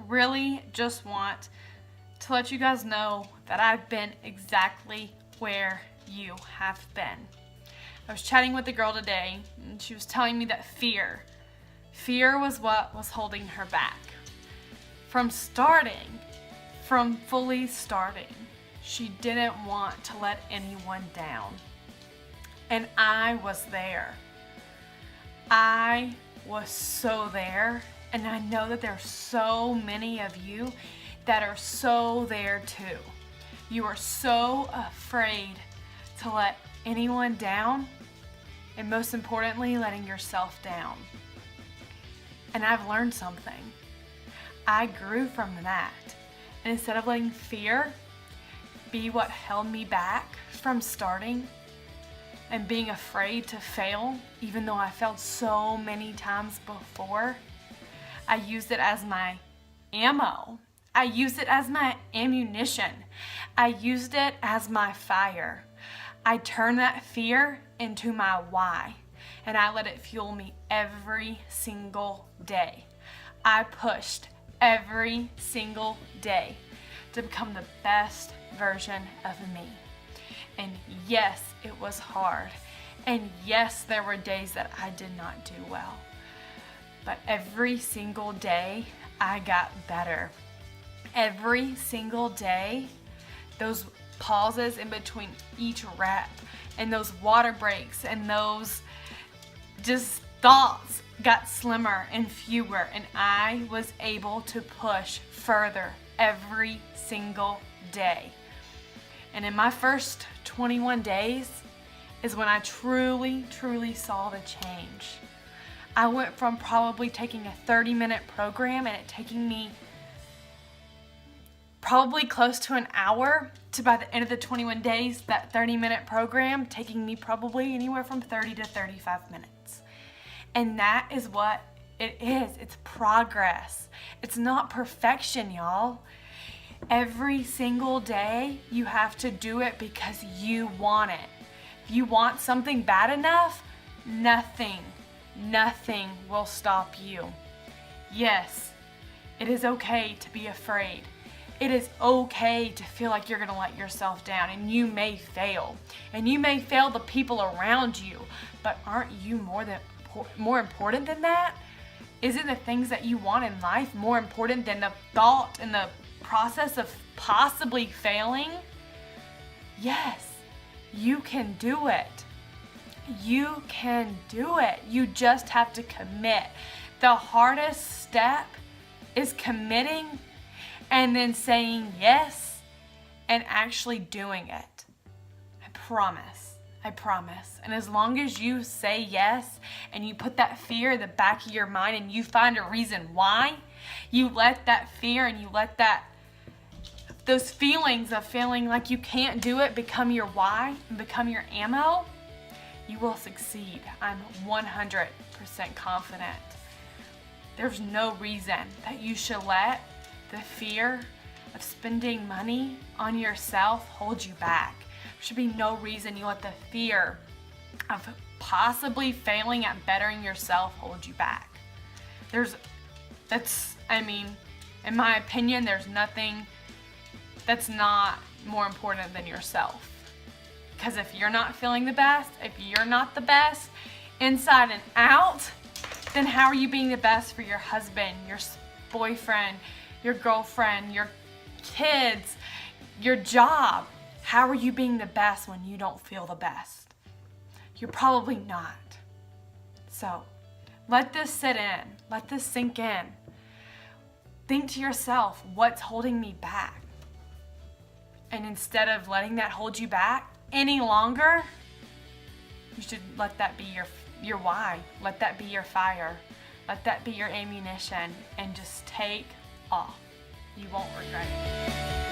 really just want to let you guys know that I've been exactly where you have been. I was chatting with a girl today, and she was telling me that fear was what was holding her back. From fully starting, she didn't want to let anyone down. And I was there. I was so there, and I know that there's so many of you that are so there too. You are so afraid to let anyone down, and most importantly, letting yourself down. And I've learned something. I grew from that. And instead of letting fear be what held me back from starting and being afraid to fail, even though I failed so many times before, I used it as my ammo. I used it as my ammunition. I used it as my fire. I turned that fear into my why, and I let it fuel me every single day. I pushed every single day to become the best version of me. And yes, it was hard. And yes, there were days that I did not do well. But every single day, I got better. Every single day, those pauses in between each rep and those water breaks and those just thoughts got slimmer and fewer, and I was able to push further every single day. And in my first 21 days is when I truly saw the change. I went from probably taking a 30-minute program and it taking me probably close to an hour to, by the end of the 21 days, that 30-minute program taking me probably anywhere from 30 to 35 minutes. And that is what it is. It's progress. It's not perfection, y'all. Every single day you have to do it because you want it. If you want something bad enough, nothing will stop you. Yes, it is okay to be afraid. It is okay to feel like you're going to let yourself down, and you may fail. And you may fail the people around you, but aren't you more important than that? Isn't the things that you want in life more important than the thought and the process of possibly failing? Yes, you can do it. You can do it. You just have to commit. The hardest step is committing and then saying yes and actually doing it. I promise. And as long as you say yes and you put that fear in the back of your mind and you find a reason why, you let that fear and you let those feelings of feeling like you can't do it become your why and become your ammo, you will succeed. I'm 100% confident. There's no reason that you should let the fear of spending money on yourself hold you back. There should be no reason you let the fear of possibly failing at bettering yourself hold you back. In my opinion, there's nothing that's not more important than yourself. Because if you're not feeling the best, if you're not the best inside and out, then how are you being the best for your husband, your boyfriend, your girlfriend, your kids, your job? How are you being the best when you don't feel the best? You're probably not. So let this sit in. Let this sink in. Think to yourself, what's holding me back? And instead of letting that hold you back any longer, you should let that be your why. Let that be your fire. Let that be your ammunition, and just take off. You won't regret it.